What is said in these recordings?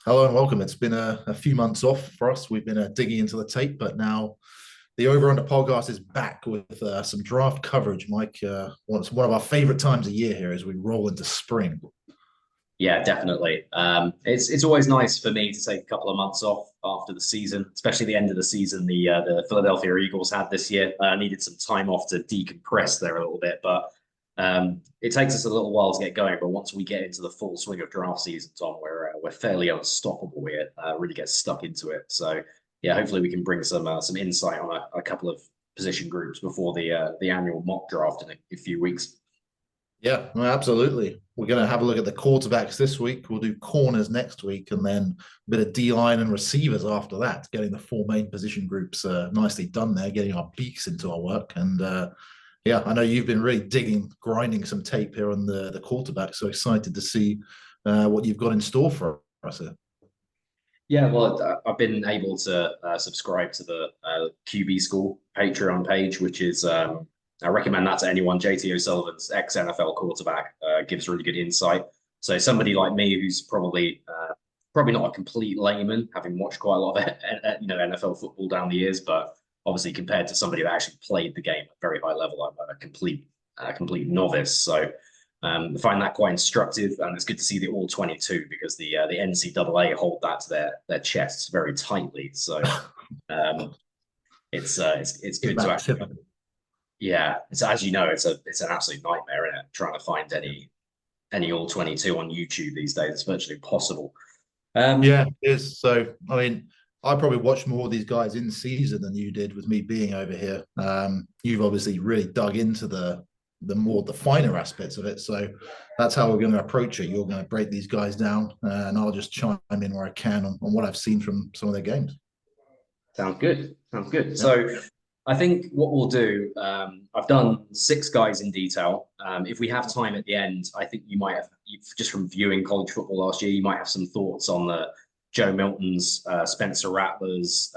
Hello and welcome. It's been a few months off for us. We've been digging into the tape, but now the Over Under podcast is back with some draft coverage. Mike, it's one of our favorite times of year here as we roll into spring. Yeah, definitely. It's always nice for me to take a couple of months off after the season, especially the end of the season. The Philadelphia Eagles had this year. Needed some time off to decompress there a little bit, but it takes us a little while to get going. But once we get into the full swing of draft season, Tom, we're fairly unstoppable here. Really get stuck into it. So yeah, hopefully we can bring some insight on a couple of position groups before the annual mock draft in a few weeks. Yeah, no, absolutely. We're going to have a look at the quarterbacks this week. We'll do corners next week, and then a bit of D line and receivers after that. Getting the four main position groups nicely done there, getting our beaks into our work. And yeah, I know you've been really grinding some tape here on the quarterback. So excited to see what you've got in store for us here. Yeah, well, I've been able to subscribe to the QB School Patreon page, which is I recommend that to anyone. JT O'Sullivan's ex NFL quarterback gives really good insight. So somebody like me who's probably not a complete layman, having watched quite a lot of NFL football down the years, but obviously compared to somebody that actually played the game at a very high level, I'm a complete novice. So I find that quite instructive, and it's good to see the all 22 because the NCAA hold that to their chests very tightly. So um, it's Is good to that actually, typical? yeah. It's as you know, it's an absolute nightmare, isn't it? Trying to find any all 22 on YouTube these days. It's virtually impossible. Um, Yeah, it is. So, I mean, I probably watched more of these guys in season than you did with me being over here. You've obviously really dug into the finer aspects of it. So that's how we're going to approach it. You're going to break these guys down, and I'll just chime in where I can on what I've seen from some of their games. Sounds good. Sounds good. Yeah. So I think what we'll do, I've done six guys in detail. If we have time at the end, I think you might have, just from viewing college football last year, you might have some thoughts on the Joe Miltons, Spencer Rattlers,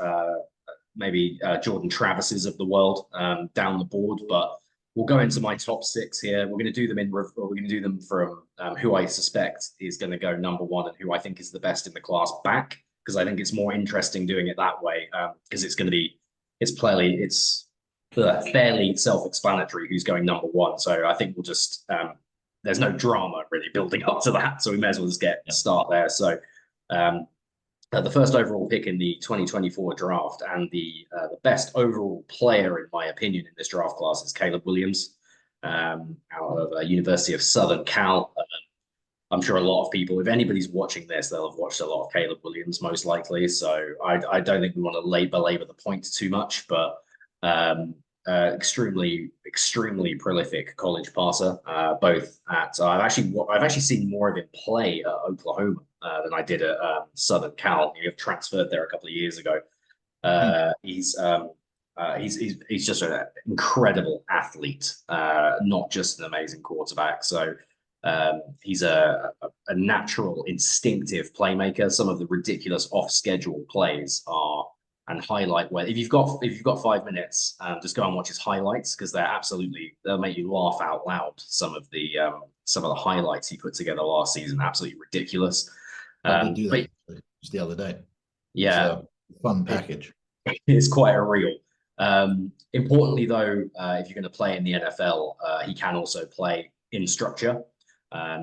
maybe Jordan Travis's of the world down the board. But we'll go into my top six here. We're going to do them we're going to do them from who I suspect is going to go number one and who I think is the best in the class back, because I think it's more interesting doing it that way because it's going to be it's fairly self-explanatory who's going number one. So I think we'll just there's no drama really building up to that, so we may as well just get a start there. So um, the first overall pick in the 2024 draft and the best overall player, in my opinion, in this draft class is Caleb Williams out of University of Southern Cal. I'm sure a lot of people, if anybody's watching this, they'll have watched a lot of Caleb Williams, most likely. So I don't think we want to belabor the point too much, but extremely prolific college passer. Both at I've actually seen more of him play at Oklahoma than I did at Southern Cal. He have transferred there a couple of years ago. Hmm. He's just an incredible athlete, not just an amazing quarterback. So he's a natural, instinctive playmaker. Some of the ridiculous off-schedule plays are and highlight where if you've got 5 minutes, just go and watch his highlights because they'll make you laugh out loud. Some of the highlights he put together last season, absolutely ridiculous. I did do that But just the other day. It's yeah, a fun it, package. it's quite a real. Importantly, though, if you're going to play in the NFL, he can also play in structure.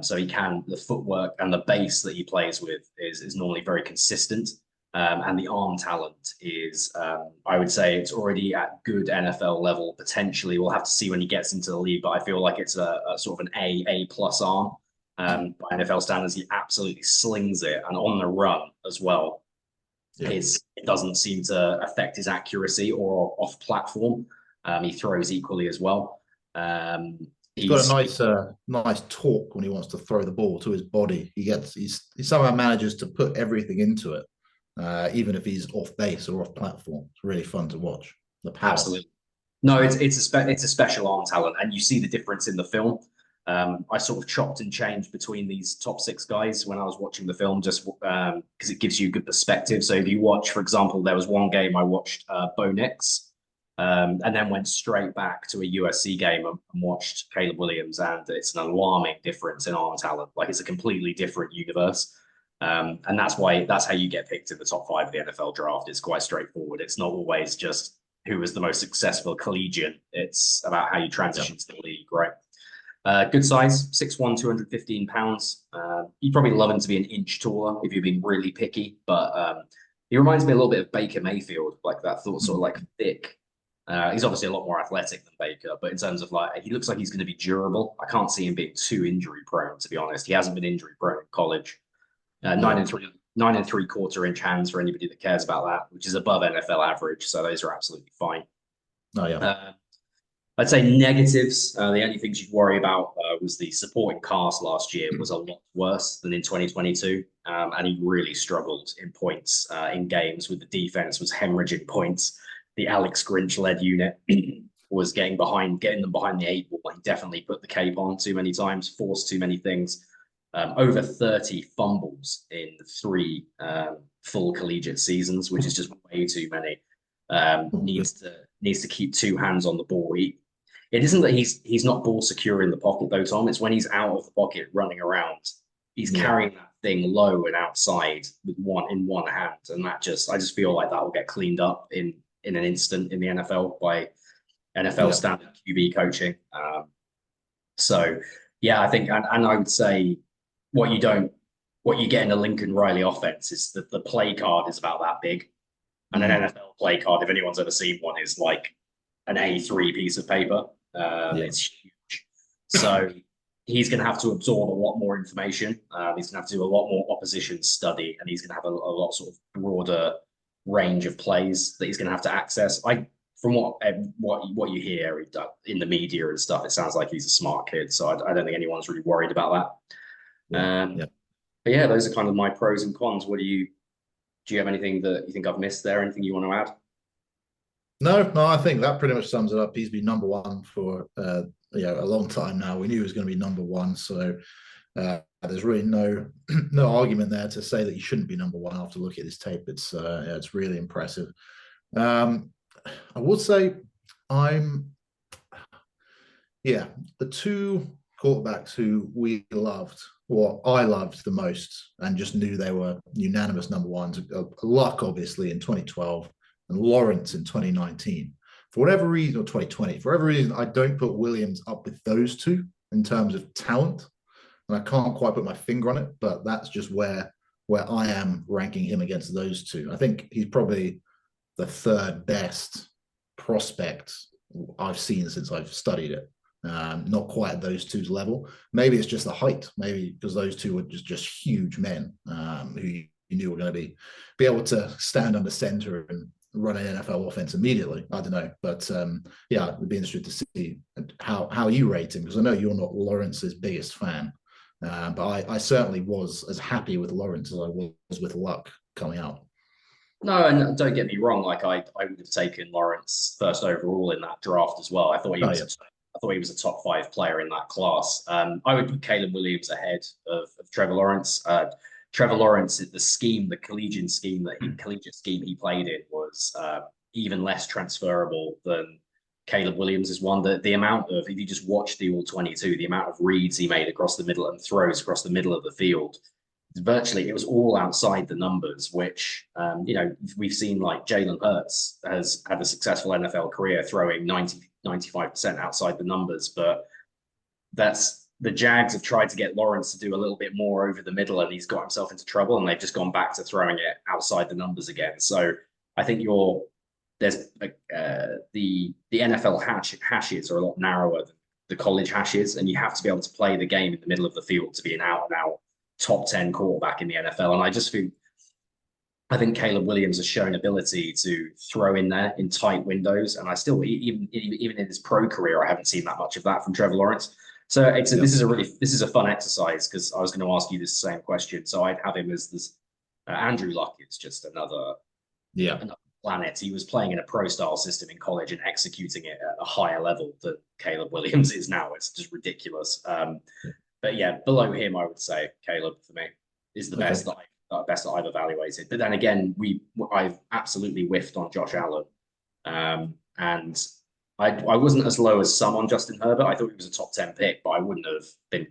So the footwork and the base that he plays with is normally very consistent. And the arm talent is, I would say, it's already at good NFL level. Potentially, we'll have to see when he gets into the league, but I feel like it's a sort of an A plus arm. By NFL standards, he absolutely slings it, and on the run as well. Yeah. It doesn't seem to affect his accuracy or off platform. He throws equally as well. He's got a He's nice torque when he wants to throw the ball to his body. He somehow manages to put everything into it, even if he's off base or off platform. It's really fun to watch. The power. absolutely. No, it's a special arm talent, and you see the difference in the film. I sort of chopped and changed between these top six guys when I was watching the film, just because it gives you good perspective. So if you watch, for example, there was one game I watched Bo Nix, and then went straight back to a USC game and watched Caleb Williams, and it's an alarming difference in arm talent. Like it's a completely different universe. And that's how you get picked in the top 5 of the NFL draft. It's quite straightforward. It's not always just who was the most successful collegiate. It's about how you Yeah. transition to the league, right? Good size, 6'1", 215 pounds. You'd probably love him to be an inch taller if you're being really picky, but he reminds me a little bit of Baker Mayfield, like that sort of like thick. He's obviously a lot more athletic than Baker, but in terms of like, he looks like he's going to be durable. I can't see him being too injury prone, to be honest. He hasn't been injury prone in college. Nine Yeah. and three, 9 3/4 inch hands for anybody that cares about that, which is above NFL average. So those are absolutely fine. Oh yeah. I'd say negatives. The only things you'd worry about was the supporting cast last year was a lot worse than in 2022, and he really struggled in points in games. With the defense was hemorrhaging points. The Alex Grinch led unit was getting them behind the 8 ball. He definitely put the cape on too many times, forced too many things. Over 30 fumbles in 3 full collegiate seasons, which is just way too many. Needs to keep 2 hands on the ball. It isn't that he's not ball secure in the pocket though, Tom. It's when he's out of the pocket running around, he's carrying that thing low and outside with one hand, and I just feel like that will get cleaned up in an instant in the NFL by NFL standard QB coaching. So yeah, I think, and I would say what you get in a Lincoln Riley offense is that the play card is about that big. And an NFL play card, if anyone's ever seen one, is like an A3 piece of paper. It's huge. So he's going to have to absorb a lot more information. He's going to have to do a lot more opposition study, and he's going to have a lot sort of broader range of plays that he's going to have to access. From what you hear in the media and stuff, it sounds like he's a smart kid. So I don't think anyone's really worried about that. But yeah, those are kind of my pros and cons. Do you have anything that you think I've missed there? Anything you want to add? No, I think that pretty much sums it up. He's been number 1 for a long time now. We knew he was going to be number 1, so there's really no argument there to say that he shouldn't be number 1 after looking at his tape. It's really impressive. I would say the 2 quarterbacks who we loved, or I loved the most, and just knew they were unanimous number 1s. Luck, obviously, in 2012, and Lawrence in 2019. For whatever reason, or 2020, for whatever reason, I don't put Williams up with those 2 in terms of talent, and I can't quite put my finger on it. But that's just where I am ranking him against those 2. I think he's probably the 3rd best prospect I've seen since I've studied it. Not quite at those 2's level. Maybe it's just the height. Maybe because those 2 were just huge men who you knew were going to be able to stand under center and run an NFL offense immediately. I don't know, but it'd be interesting to see how you rate him, because I know you're not Lawrence's biggest fan, but I certainly was as happy with Lawrence as I was with Luck coming out. No, and don't get me wrong. Like I would have taken Lawrence first overall in that draft as well. I thought he was a top 5 player in that class. I would put Caleb Williams ahead of Trevor Lawrence. Trevor Lawrence, the collegiate scheme he played in was even less transferable than Caleb Williams is one. The amount of, if you just watch the All-22, the amount of reads he made across the middle and throws across the middle of the field, it was all outside the numbers, which, we've seen like Jalen Hurts has had a successful NFL career throwing 95% outside the numbers, but the Jags have tried to get Lawrence to do a little bit more over the middle, and he's got himself into trouble, and they've just gone back to throwing it outside the numbers again. So I think the NFL hashes are a lot narrower than the college hashes, and you have to be able to play the game in the middle of the field to be an out and out top 10 quarterback in the NFL. And I think Caleb Williams has shown ability to throw in there in tight windows. And I still, even in his pro career, I haven't seen that much of that from Trevor Lawrence. So this is a fun exercise, because I was going to ask you this same question. So I'd have him as this Andrew Luck is just another planet. He was playing in a pro style system in college and executing it at a higher level than Caleb Williams is now. It's just ridiculous. But yeah, below him, I would say Caleb for me is the best that I've evaluated. But then again, I've absolutely whiffed on Josh Allen, and I wasn't as low as some on Justin Herbert. I thought he was a top 10 pick, but I wouldn't have been.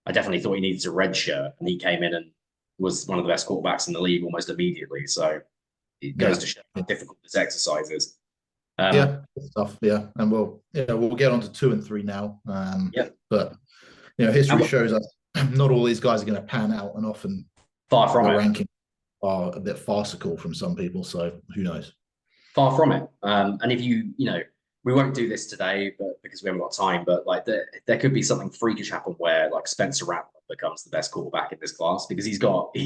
I definitely thought he needed a red shirt, and he came in and was one of the best quarterbacks in the league almost immediately. So it goes to show how difficult this exercise is. Yeah, good stuff. Yeah, and we'll get on to 2 and 3 now. Yeah, But history shows us not all these guys are going to pan out, and often far from the it. rankings are a bit farcical from some people. So who knows? Far from it. And if we won't do this today, but because we haven't got time, but like there could be something freakish happen where like Spencer Rattler becomes the best quarterback in this class because he's got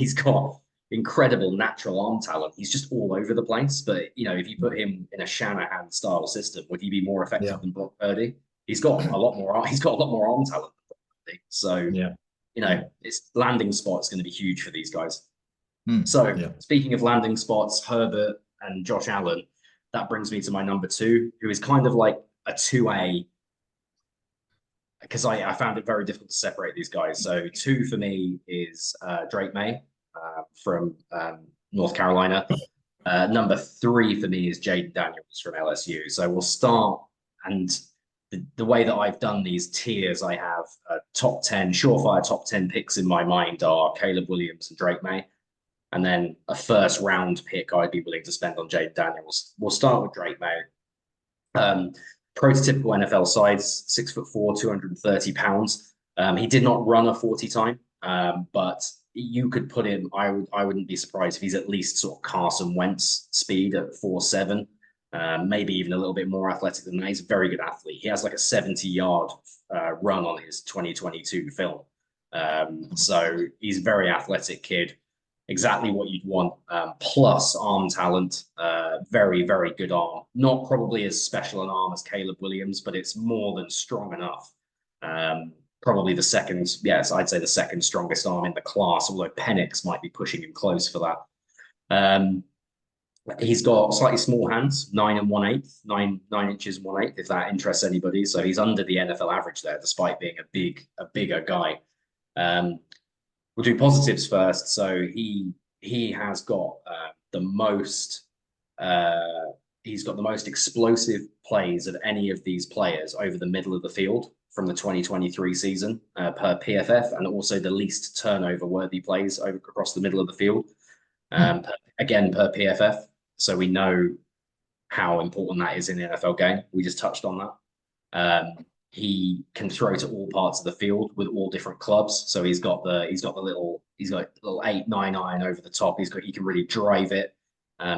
incredible natural arm talent. He's just all over the place. But if you put him in a Shanahan style system, would he be more effective than Brock Purdy? He's got a lot more. He's got a lot more arm talent than Brock Purdy. So its landing spot's going to be huge for these guys. So speaking of landing spots, Herbert and Josh Allen, that brings me to my number 2, who is kind of like a 2A, because I found it very difficult to separate these guys. So 2 for me is Drake May from North Carolina. Number 3 for me is Jaden Daniels from LSU. So we'll start, and the way that I've done these tiers, I have top 10, surefire top 10 picks in my mind are Caleb Williams and Drake May. And then a first round pick I'd be willing to spend on Jaden Daniels. We'll start with Drake May. Prototypical NFL size, 6'4", 230 pounds. He did not run a 40 time, but you could put him. I wouldn't be surprised if he's at least sort of Carson Wentz speed at 4.7, maybe even a little bit more athletic than that. He's a very good athlete. He has like a 70-yard run on his 2022 film. So he's a very athletic kid. Exactly what you'd want, plus arm talent, very, very good arm. Not probably as special an arm as Caleb Williams, but it's more than strong enough. Probably the second, yes, I'd say the second strongest arm in the class, although Penix might be pushing him close for that. He's got slightly small hands, 9 1/8, 9 inches 1/8, if that interests anybody. So he's under the NFL average there, despite being a bigger guy. We'll do positives first. So he has got the most explosive plays of any of these players over the middle of the field from the 2023 season per PFF, and also the least turnover worthy plays across the middle of the field, again per PFF. So we know how important that is in the NFL game. We just touched on that. He can throw to all parts of the field with all different clubs. So he's got little 8-9 iron over the top. He can really drive it.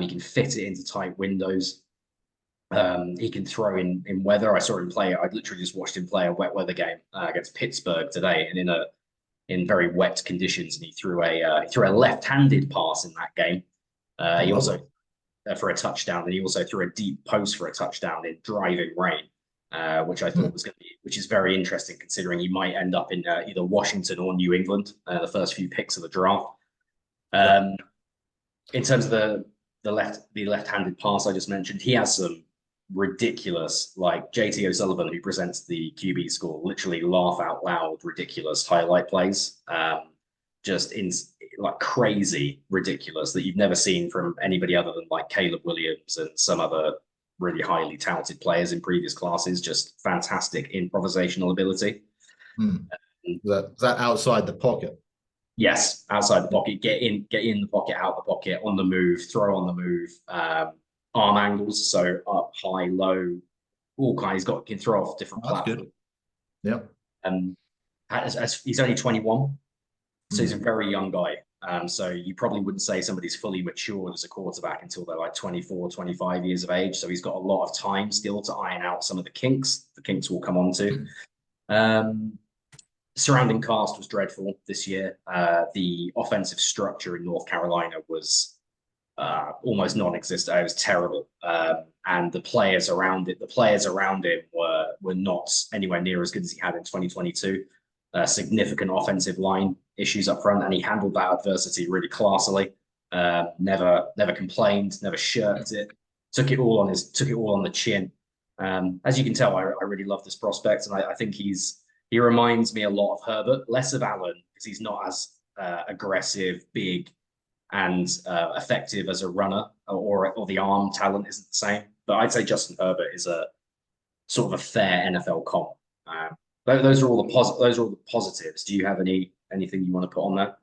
He can fit it into tight windows. He can throw in weather. I saw him play. I literally just watched him play a wet weather game against Pittsburgh today, and in very wet conditions. And he threw a left-handed pass in that game. He also for a touchdown, and he also threw a deep post for a touchdown in driving rain. Which I thought was going to be, which is very interesting considering he might end up in either Washington or New England, the first few picks of the draft. In terms of the left-handed pass I just mentioned, he has some ridiculous, like JT O'Sullivan, who presents the QB score, literally laugh out loud, ridiculous highlight plays, just in like crazy ridiculous that you've never seen from anybody other than like Caleb Williams and some other really highly talented players in previous classes. Just fantastic improvisational ability. That outside the pocket. Yes, outside the pocket, get in the pocket, out the pocket, on the move, throw on the move, arm angles, so up, high, low, all kinds. Can throw off different platforms. Yeah. As he's only 21, so he's a very young guy. So you probably wouldn't say somebody's fully matured as a quarterback until they're like 24, 25 years of age. So he's got a lot of time still to iron out some of the kinks. The kinks we'll come on to. Surrounding cast was dreadful this year. The offensive structure in North Carolina was almost non-existent. It was terrible. And the players around him were not anywhere near as good as he had in 2022. Significant offensive line issues up front, and he handled that adversity really classily. Never complained, never shirked it. Took it all on the chin. As you can tell, I really love this prospect, and I think he reminds me a lot of Herbert, less of Allen because he's not as aggressive, big, and effective as a runner, or the arm talent isn't the same. But I'd say Justin Herbert is a sort of a fair NFL comp. Those are all the positives. Do you have anything you want to put on there?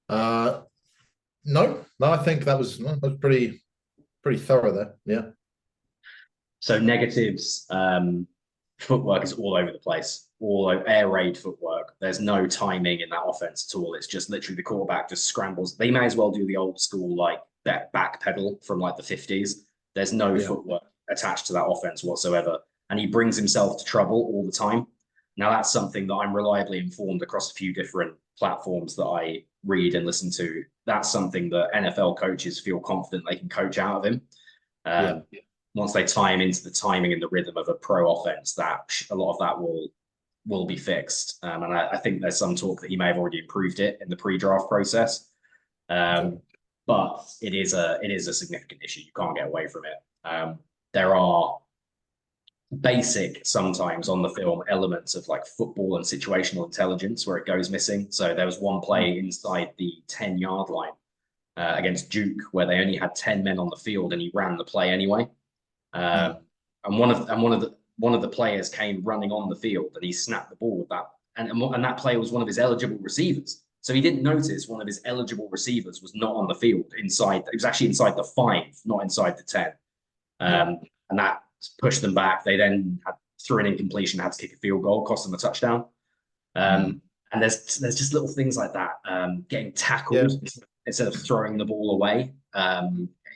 Uh, no, no, I think that was pretty thorough there. Yeah, So negatives, footwork is all over the place, all over, air raid footwork. There's no timing in that offense at all. It's just literally the quarterback just scrambles. They may as well do the old school like that back pedal from like the 50s. There's no yeah, footwork attached to that offense whatsoever. And he brings himself to trouble all the time. Now that's something that I'm reliably informed across a few different platforms that I read and listen to. That's something that NFL coaches feel confident they can coach out of him. yeah. Um, Once they tie him into the timing and the rhythm of a pro offense, that a lot of that will be fixed. And I think there's some talk that he may have already improved it in the pre-draft process. Okay. But it is a significant issue. You can't get away from it. There are basic sometimes on the film elements of like football and situational intelligence where it goes missing. So there was one play inside the 10-yard line against Duke where they only had 10 men on the field and he ran the play anyway. Mm. And one of the players came running on the field and he snapped the ball with that. And that player was one of his eligible receivers. So he didn't notice one of his eligible receivers was not on the field inside. It was actually inside the 5, not inside the 10. Yeah. And that pushed them back. They then had, through an incompletion, had to kick a field goal, cost them a touchdown. Mm. And there's just little things like that. Getting Yeah. tackled instead of throwing the ball away.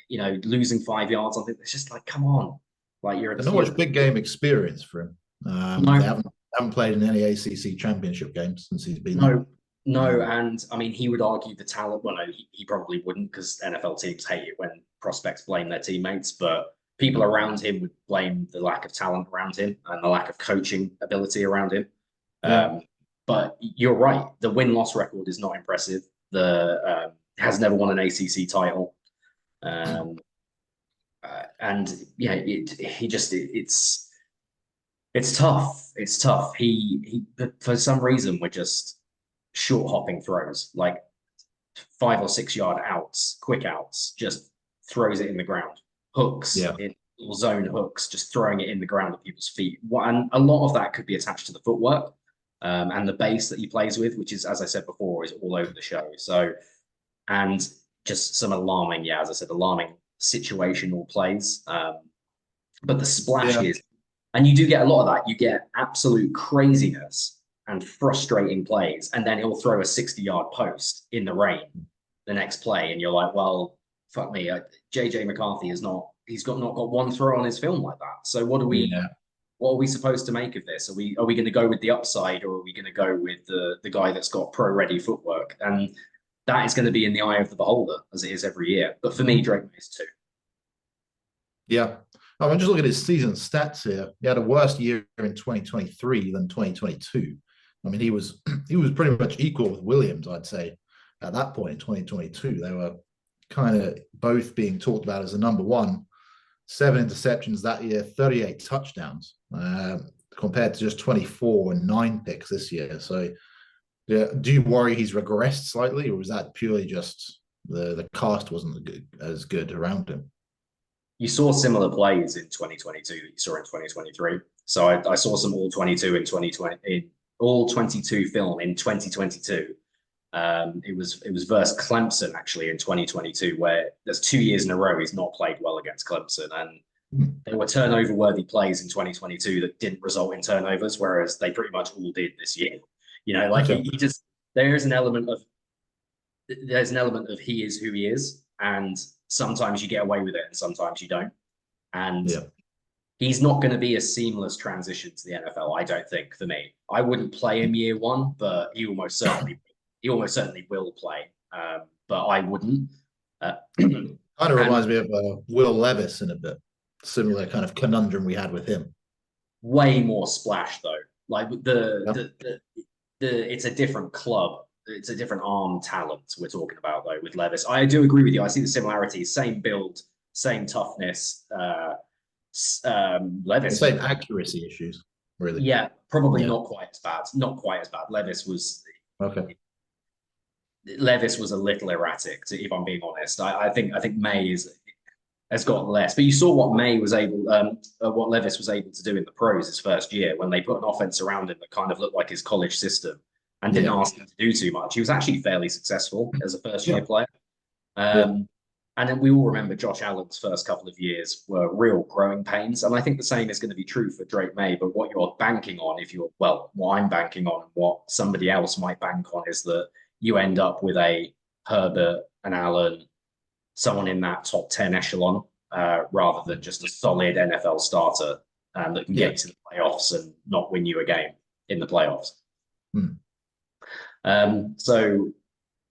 Losing 5 yards on it. It's just like, come on, like And not much big game experience for him. They no, haven't played in any ACC championship games since he's been there. no, no. And I mean, he would argue the talent. Well, no, he probably wouldn't because NFL teams hate it when prospects blame their teammates. But people around him would blame the lack of talent around him and the lack of coaching ability around him. Yeah. But you're right. The win-loss record is not impressive. The has never won an ACC title. And yeah, it's tough. It's tough. He for some reason we're just short hopping throws, like 5 or 6 yard outs, quick outs, just throws it in the ground. Hooks Yeah. in zone hooks, just throwing it in the ground at people's feet. And a lot of that could be attached to the footwork and the base that he plays with, which is, as I said before, is all over the show. So, and just some alarming, yeah, as I said, alarming situational plays. But the Yeah. splashes, and you do get a lot of that. You get absolute craziness and frustrating plays, and then he'll throw a 60-yard post in the rain the next play, and you're like, well, fuck me, JJ McCarthy is not. He's not got one throw on his film like that. So Yeah. what are we supposed to make of this? Are we going to go with the upside, or are we going to go with the guy that's got pro ready footwork? And that is going to be in the eye of the beholder, as it is every year. But for me, Drake Mays too. Yeah. I'm just looking at his season stats here. He had a worse year in 2023 than 2022. I mean, he was he was pretty much equal with Williams, I'd say, at that point in 2022. They were kind of both being talked about as the number one. 7 interceptions that year, 38 touchdowns, compared to just 24 and 9 picks this year. So, yeah, do you worry he's regressed slightly, or was that purely just the cast wasn't as good around him? You saw similar plays in 2022 that you saw in 2023. So I saw some all 22 in 2020, in all 22 film in 2022. It was versus Clemson actually in 2022, where there's 2 years in a row he's not played well against Clemson, and there were turnover worthy plays in 2022 that didn't result in turnovers, whereas they pretty much all did this year. Like Okay. he just there's an element of he is who he is, and sometimes you get away with it, and sometimes you don't. And Yeah. he's not going to be a seamless transition to the NFL, I don't think. For me, I wouldn't play him year one, but he almost certainly will play. But I wouldn't. Kind of And reminds me of Will Levis in a bit similar kind of conundrum we had with him. way more splash though. Like Yeah. it's a different club. It's a different arm talent we're talking about though with Levis. I do agree with you. I see the similarities. Same build, same toughness. The Levis, same accuracy issues, really. yeah, probably Yeah. not quite as bad. Not quite as bad. Okay. Levis was a little erratic, if I'm being honest. I think May has got less. But you saw what Levis was able to do in the pros his first year when they put an offense around him that kind of looked like his college system, and didn't ask him to do too much. He was actually fairly successful as a first year player. And then we all remember Josh Allen's first couple of years were real growing pains. And I think the same is going to be true for Drake May. But what you're banking on, what I'm banking on, and what somebody else might bank on is that you end up with a Herbert and Allen, someone in that top 10 echelon, rather than just a solid NFL starter that can get you to the playoffs and not win you a game in the playoffs. So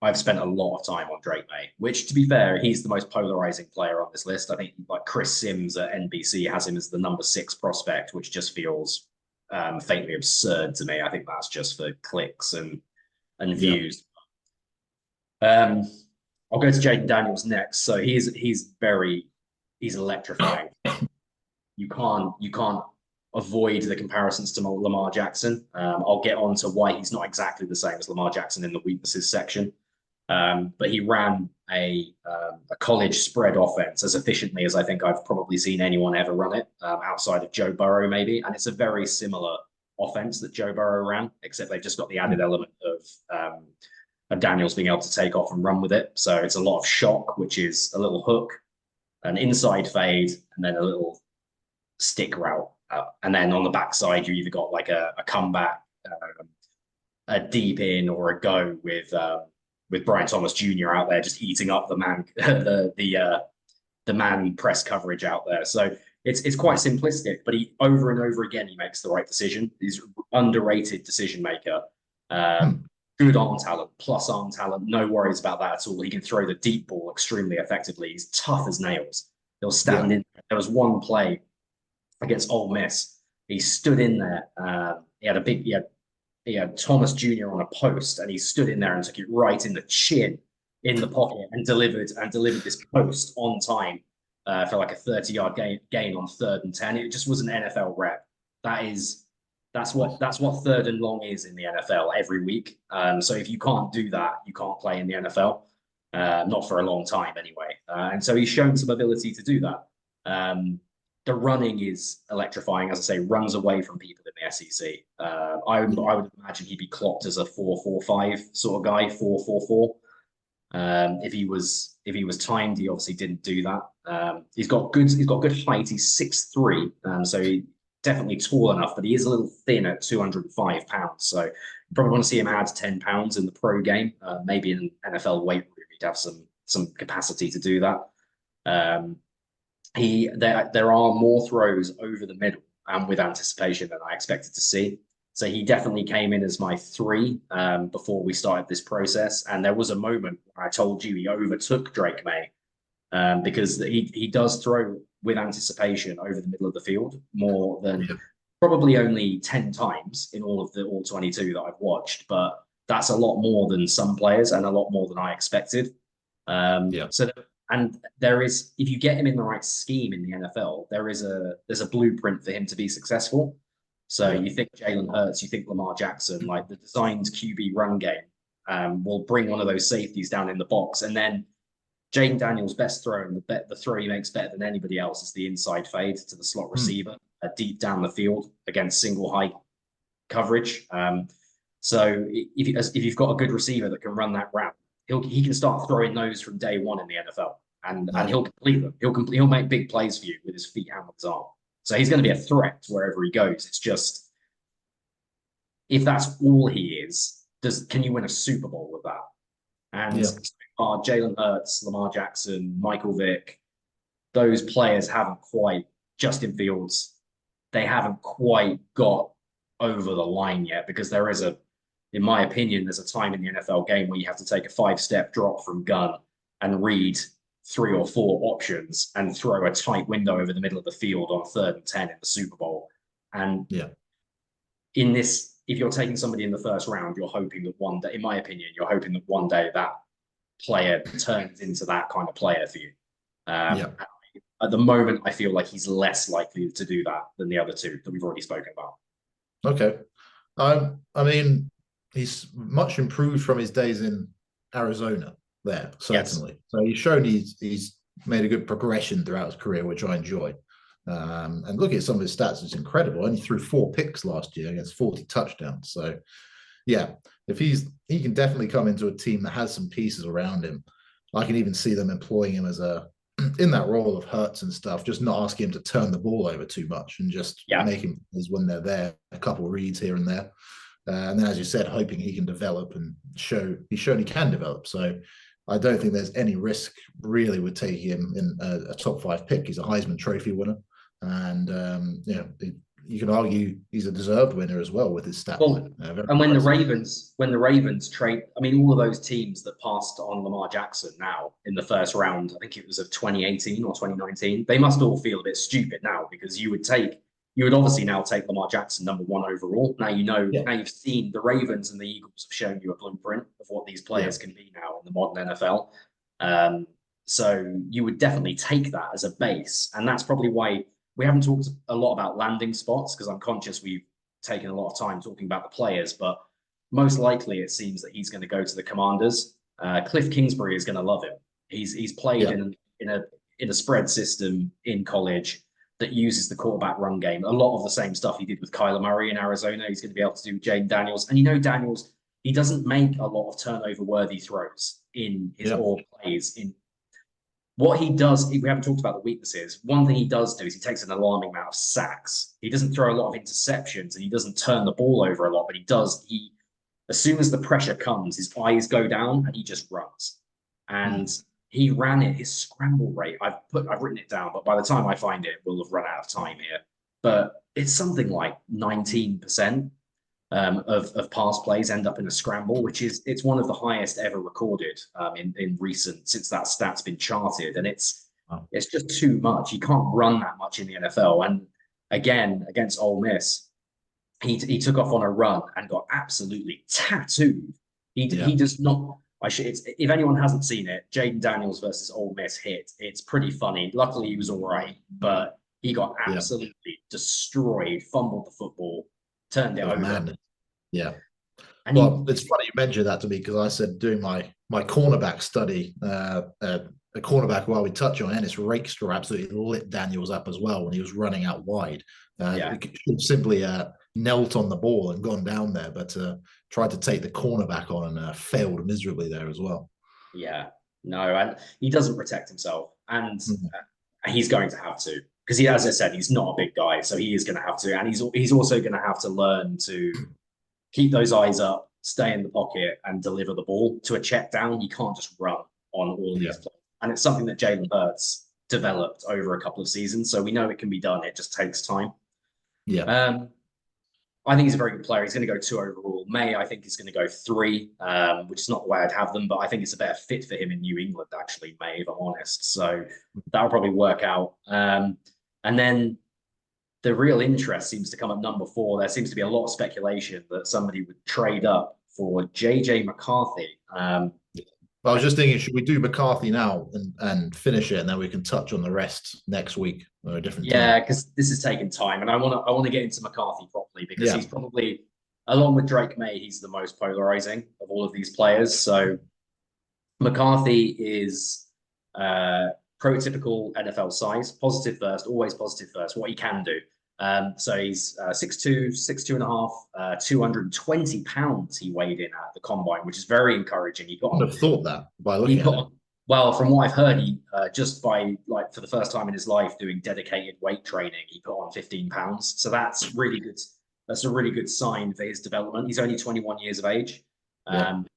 I've spent a lot of time on Drake May, which, to be fair, he's the most polarizing player on this list. I think like Chris Sims at NBC has him as the number 6 prospect, which just feels faintly absurd to me. I think that's just for clicks and views. I'll go to Jaden Daniels next. So he's electrifying. You can't avoid the comparisons to Lamar Jackson. I'll get on to why he's not exactly the same as Lamar Jackson in the weaknesses section. But he ran a college spread offense as efficiently as I think I've probably seen anyone ever run it, outside of Joe Burrow maybe. And it's a very similar offense that Joe Burrow ran, except they've just got the added element of Daniels being able to take off and run with it. So it's a lot of shock, which is a little hook, an inside fade, and then a little stick route. And then on the backside, you either got like a comeback, a deep in, or a go with Brian Thomas Jr. out there just eating up the man the man press coverage out there. So it's quite simplistic, but he over and over again he makes the right decision. He's underrated decision maker. Good arm talent, plus arm talent, no worries about that at all. He can throw the deep ball extremely effectively. He's tough as nails. He'll stand in. There was one play against Ole Miss. He stood in there. He had Thomas Jr. on a post, and he stood in there and took it right in the chin in the pocket and delivered this post on time for like a 30-yard gain on 3rd and 10. It just was an NFL rep. That's what 3rd and long is in the NFL every week. So if you can't do that, you can't play in the NFL. Not for a long time anyway. And so he's shown some ability to do that. The running is electrifying, as I say, runs away from people in the SEC. I would imagine he'd be clocked as a 4.45 sort of guy, 4.44. If he was timed, he obviously didn't do that. He's got good height. He's 6'3", so he definitely tall enough, but he is a little thin at 205 pounds. So you probably want to see him add 10 pounds in the pro game. Maybe in an NFL weight room, he'd have some capacity to do that. There are more throws over the middle and with anticipation than I expected to see. So he definitely came in as my 3 before we started this process. And there was a moment where I told you he overtook Drake May because he does throw with anticipation over the middle of the field more than probably only 10 times in all 22 that I've watched. But that's a lot more than some players and a lot more than I expected. And there is, if you get him in the right scheme in the NFL, there's a blueprint for him to be successful. So you think Jalen Hurts, you think Lamar Jackson, like the designed QB run game will bring one of those safeties down in the box. And then Jaden Daniels' best throw, and the throw he makes better than anybody else, is the inside fade to the slot receiver, deep down the field against single high coverage. So if you've got a good receiver that can run that route, he can start throwing those from day one in the NFL, and he'll complete them. He'll make big plays for you with his feet and with his arm. So he's going to be a threat wherever he goes. It's just, if that's all he is, can you win a Super Bowl with that? And Jalen Hurts, Lamar Jackson, Michael Vick, those players haven't quite, Justin Fields, they haven't quite got over the line yet, because there is in my opinion, there's a time in the NFL game where you have to take a 5-step drop from gun and read 3 or 4 options and throw a tight window over the middle of the field on 3rd and 10 in the Super Bowl. And in this, if you're taking somebody in the first round, you're hoping that one day, in my opinion, you're hoping that one day that player turns into that kind of player for you. At the moment, I feel like he's less likely to do that than the other 2 that we've already spoken about. Okay. I mean, he's much improved from his days in Arizona there, certainly. So he's shown he's made a good progression throughout his career, which I enjoy. And looking at some of his stats, it's incredible. Only threw 4 picks last year against 40 touchdowns. So, yeah. if he can definitely come into a team that has some pieces around him. I can even see them employing him as a in that role of Hurts and stuff, just not asking him to turn the ball over too much and just Yeah. making plays when they're there, a couple of reads here and there. And then, as you said, hoping he can develop and he's shown he can develop. So I don't think there's any risk really with taking him in a top 5 pick. He's a Heisman Trophy winner. And, you can argue he's a deserved winner as well with his stat Well, line. and when the Ravens trade, I mean, all of those teams that passed on Lamar Jackson now in the first round, I think it was of 2018 or 2019, they must all feel a bit stupid now because you would obviously now take Lamar Jackson #1 overall. Now Yeah. now you've seen the Ravens and the Eagles have shown you a blueprint of what these players can be now in the modern NFL. So you would definitely take that as a base, and that's probably why we haven't talked a lot about landing spots because I'm conscious we've taken a lot of time talking about the players, but most likely it seems that he's going to go to the Commanders. Cliff Kingsbury is going to love him. He's played Yeah. in a spread system in college that uses the quarterback run game. A lot of the same stuff he did with Kyler Murray in Arizona. He's going to be able to do Jaden Daniels, and Daniels. He doesn't make a lot of turnover worthy throws in his Yeah. all plays in what he does. We haven't talked about the weaknesses. One thing he does do is he takes an alarming amount of sacks. He doesn't throw a lot of interceptions and he doesn't turn the ball over a lot, but as soon as the pressure comes, his eyes go down and he just runs. And he ran it, his scramble rate. I've written it down, but by the time I find it, we'll have run out of time here. But it's something like 19%. Of pass plays end up in a scramble, it's one of the highest ever recorded in recent since that stat's been charted, and it's just too much. You can't run that much in the NFL. And again, against Ole Miss, he took off on a run and got absolutely tattooed. He does not. If anyone hasn't seen it, Jaden Daniels versus Ole Miss hit. It's pretty funny. Luckily, he was all right, but he got absolutely destroyed. Fumbled the football, turned it over. Madness. Yeah. And well, it's funny you mentioned that to me because I said doing my cornerback study, a cornerback while we touch on Ennis Rakestraw absolutely lit Daniels up as well when he was running out wide. Simply knelt on the ball and gone down there, but tried to take the cornerback on and failed miserably there as well. Yeah, no, and he doesn't protect himself, and he's going to have to because as I said, he's not a big guy, so he is going to have to, and he's also going to have to learn to keep those eyes up, stay in the pocket, and deliver the ball to a check down. You can't just run on all of these players. And it's something that Jalen Hurts developed over a couple of seasons. So we know it can be done. It just takes time. Yeah. I think he's a very good player. He's going to go 2 overall. May, I think, is going to go 3, which is not the way I'd have them, but I think it's a better fit for him in New England, actually, May, if I'm honest. So that'll probably work out. And then the real interest seems to come at #4. There seems to be a lot of speculation that somebody would trade up for JJ McCarthy. I was just thinking, should we do McCarthy now and finish it, and then we can touch on the rest next week or a different time? Yeah, because this is taking time, and I want to get into McCarthy properly because he's probably, along with Drake May, he's the most polarizing of all of these players. So McCarthy is prototypical NFL size, positive first, always positive first. What he can do. So he's 6'2", 6'2.5", 220 pounds he weighed in at the combine, which is very encouraging. I would have thought that by looking at it. Well, from what I've heard, he just by for the first time in his life doing dedicated weight training, he put on 15 pounds. So that's really good. That's a really good sign for his development. He's only 21 years of age.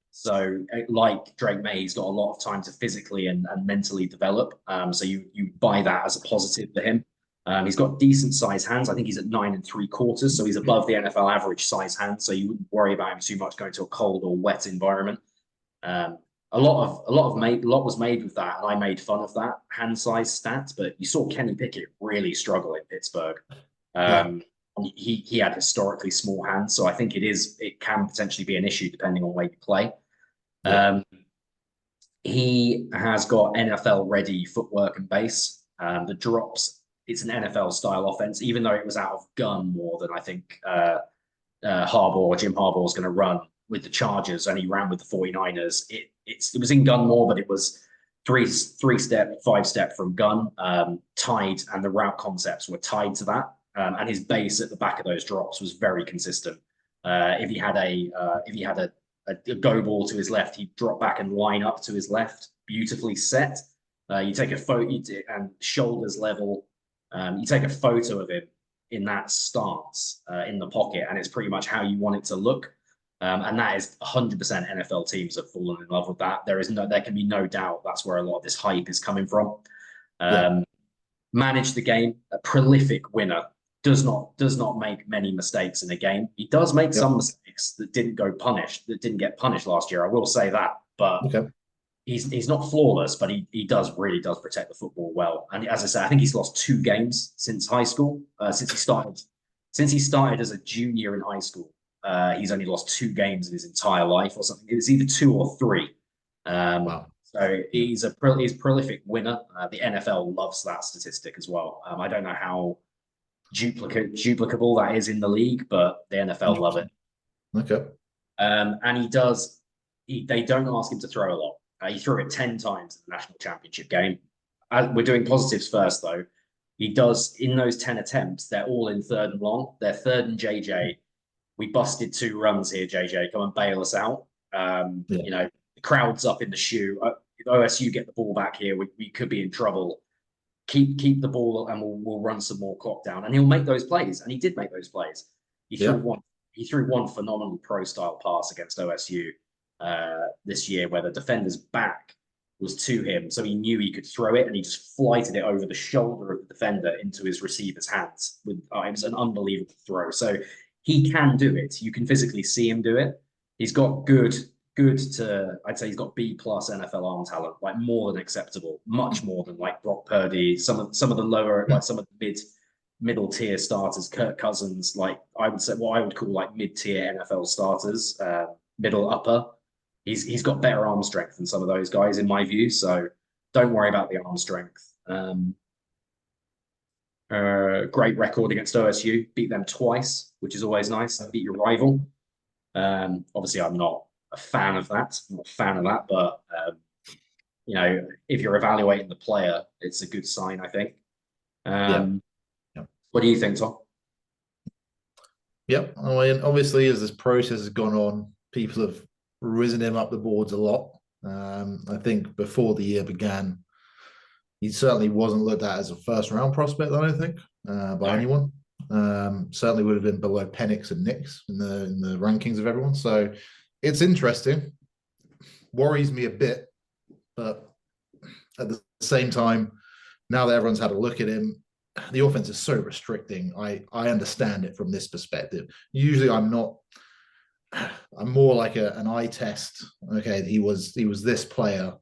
So like Drake May, he's got a lot of time to physically and mentally develop. So you buy that as a positive for him. He's got decent size hands. I think he's at 9 3/4, so he's above the NFL average size hands. So you wouldn't worry about him too much going to a cold or wet environment. A lot was made with that, and I made fun of that hand size stat. But you saw Kenny Pickett really struggle in Pittsburgh. He had historically small hands, so I think it can potentially be an issue depending on where you play. He has got NFL ready footwork and base. The drops. It's an NFL style offense, even though it was out of gun more than I think Jim Harbaugh was going to run with the Chargers, and he ran with the 49ers. It was in gun more, but it was three step, 5-step from gun, tied, and the route concepts were tied to that. And his base at the back of those drops was very consistent. If he had a a go ball to his left, he'd drop back and line up to his left, beautifully set. You take a photo and shoulders level. You take a photo of him in that stance in the pocket, and it's pretty much how you want it to look. And that is 100% NFL teams have fallen in love with that. There can be no doubt that's where a lot of this hype is coming from. Manage the game, a prolific winner, does not make many mistakes in a game. He does make some mistakes that didn't get punished last year. I will say that, but he's not flawless, but he really does protect the football well. And as I say, I think he's lost 2 games since high school. Since he started as a junior in high school, he's only lost 2 games in his entire life or something. It's either 2 or 3. Wow. So he's a prolific winner. The NFL loves that statistic as well. I don't know how duplicable that is in the league, but the NFL love it. Okay. And they don't ask him to throw a lot. He threw it 10 times in the national championship game. We're doing positives first, though. He does, in those 10 attempts, they're all in 3rd and long. They're 3rd and JJ. We busted 2 runs here, JJ. Come and bail us out. You know, the crowd's up in the shoe. If OSU get the ball back here, we could be in trouble. Keep the ball, and we'll run some more clock down. And he'll make those plays, and he did make those plays. He threw one phenomenal pro-style pass against OSU this year, where the defender's back was to him, so he knew he could throw it, and he just flighted it over the shoulder of the defender into his receiver's hands. It was an unbelievable throw. So he can do it. You can physically see him do it. He's got I'd say he's got B+ NFL arm talent, like more than acceptable, much more than like Brock Purdy, some of the lower, like some of the middle tier starters, Kirk Cousins, like I would say what I would call like mid-tier NFL starters, middle upper. He's got better arm strength than some of those guys in my view. So don't worry about the arm strength. Great record against OSU, beat them twice, which is always nice. Beat your rival. Obviously, I'm not a fan of that. I'm not a fan of that, but you know, if you're evaluating the player, it's a good sign, I think. What do you think, Tom? Yeah, I mean, obviously, as this process has gone on, people have risen him up the boards a lot. I think before the year began, he certainly wasn't looked at as a 1st-round prospect, I don't think, by anyone. Certainly would have been below Penix and Nix in the rankings of everyone. So it's interesting. Worries me a bit, but at the same time, now that everyone's had a look at him, the offense is so restricting. I understand it from this perspective. Usually I'm more like an eye test. Okay, he was this player,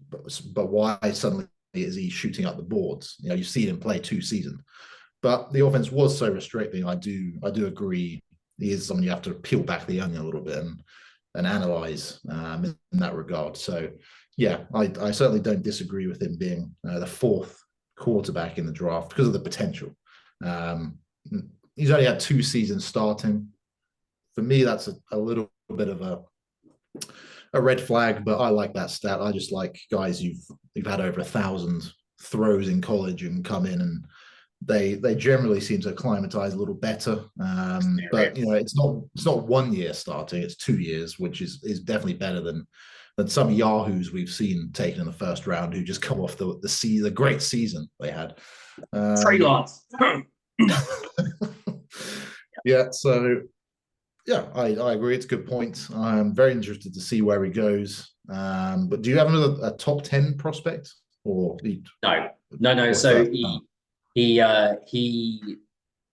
but why suddenly is he shooting up the boards? You know, you've seen him play 2 seasons. But the offense was so restricting. I do agree. He is someone you have to peel back the onion a little bit and analyze in that regard. So, yeah, I certainly don't disagree with him being the 4th quarterback in the draft because of the potential. He's only had 2 seasons starting. For me, that's a little bit of a red flag, but I like that stat. I just like guys who've had over 1,000 throws in college and come in and they generally seem to acclimatize a little better. But you know, it's not 1 year starting; it's 2 years, which is definitely better than some yahoos we've seen taken in the 1st round who just come off the great season they had. Trey Lance. Yeah. So yeah, I agree. It's a good point. I'm very interested to see where he goes. But do you have a top 10 prospect or no? So he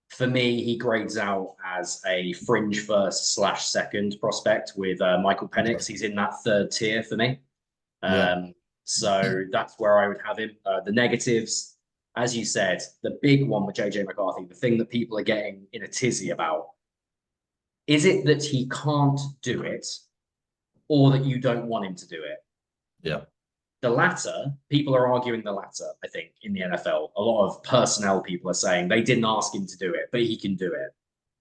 for me, he grades out as a fringe 1st/2nd prospect with Michael Penix. He's in that 3rd tier for me. So that's where I would have him. The negatives, as you said, the big one with JJ McCarthy, the thing that people are getting in a tizzy about, is it that he can't do it or that you don't want him to do it? Yeah. The latter, people are arguing the latter, I think, in the NFL. A lot of personnel people are saying they didn't ask him to do it, but he can do it.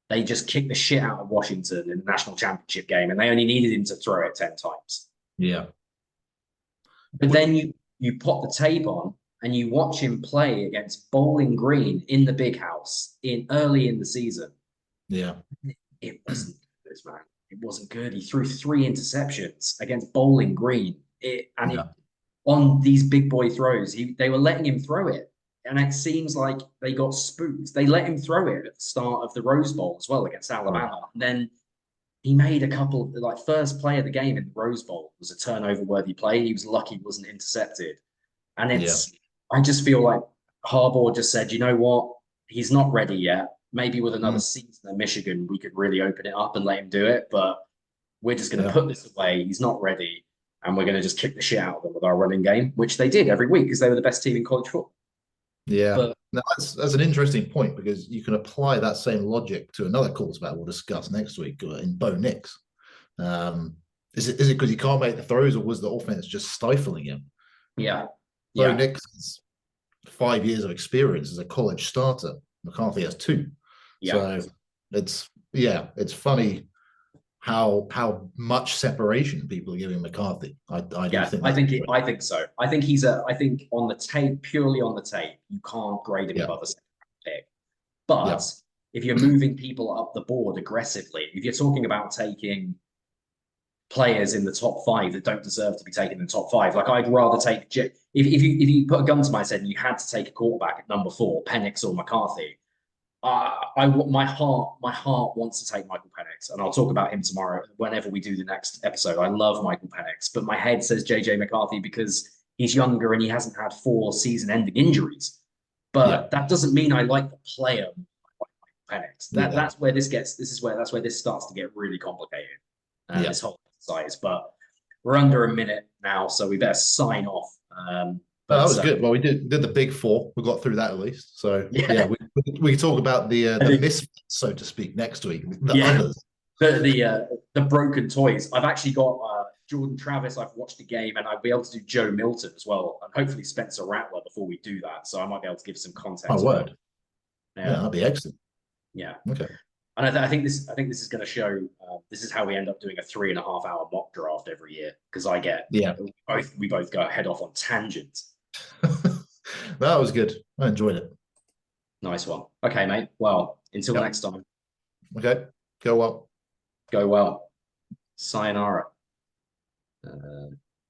They just kicked the shit out of Washington in the national championship game, and they only needed him to throw it 10 times. Yeah. But then you put the tape on and you watch him play against Bowling Green in the big house early in the season. Yeah. It wasn't this, man. it wasn't good. He threw 3 interceptions against Bowling Green. Yeah. On these big boy throws, they were letting him throw it. And it seems like they got spooked. They let him throw it at the start of the Rose Bowl as well against Alabama. And then he made a couple of, like, first play of the game in the Rose Bowl was a turnover worthy play. He was lucky it wasn't intercepted. And Yeah. I just feel like Harbaugh just said, you know what? He's not ready yet. Maybe with another Mm. season at Michigan, we could really open it up and let him do it. But we're just going to Yeah. put this away. He's not ready. And we're going to just kick the shit out of them with our running game, which they did every week because they were the best team in college football. Yeah. But Now, that's an interesting point because you can apply that same logic to another quarterback we'll discuss next week in Bo Nix. Is it because he can't make the throws, or was the offense just stifling him? yeah, Bo yeah, Nix has 5 years of experience as a college starter. McCarthy has 2. yeah. So it's funny how much separation people are giving McCarthy. I do Yeah, think that's I think so. I think on the tape, purely on the tape, you can't grade him yeah, above a second pick. But yeah, if you're moving people up the board aggressively, if you're talking about taking players in the top 5 that don't deserve to be taken in the top 5, like I'd rather take if you put a gun to my head and you had to take a quarterback at number 4, Penix or McCarthy, my heart wants to take Michael Penix, and I'll talk about him tomorrow whenever we do the next episode. I love Michael Penix, but my head says JJ McCarthy because he's younger and he hasn't had 4 season-ending injuries. yeah, But that doesn't mean I like the player like Michael Penix. yeah, That's where this starts to get really complicated. yeah. This whole exercise, but we're under a minute now, so we better sign off. No, that But was good. Well, we did the big 4. We got through that at least. So yeah, yeah, we talk about I the think misfits, so to speak, next week. The yeah. others. The broken toys. I've actually got Jordan Travis. I've watched the game, and I'll be able to do Joe Milton as well, and hopefully Spencer Rattler before we do that. So I might be able to give some My context for word. Yeah, yeah, that'd be excellent. yeah. Okay. And I think this is going to show. This is how we end up doing a 3.5 hour mock draft every year because Yeah. we both go head off on tangents. That was good. I enjoyed it. Nice one. Okay, mate. Well, until Yep. next time, Okay. Go well. go well. Sayonara.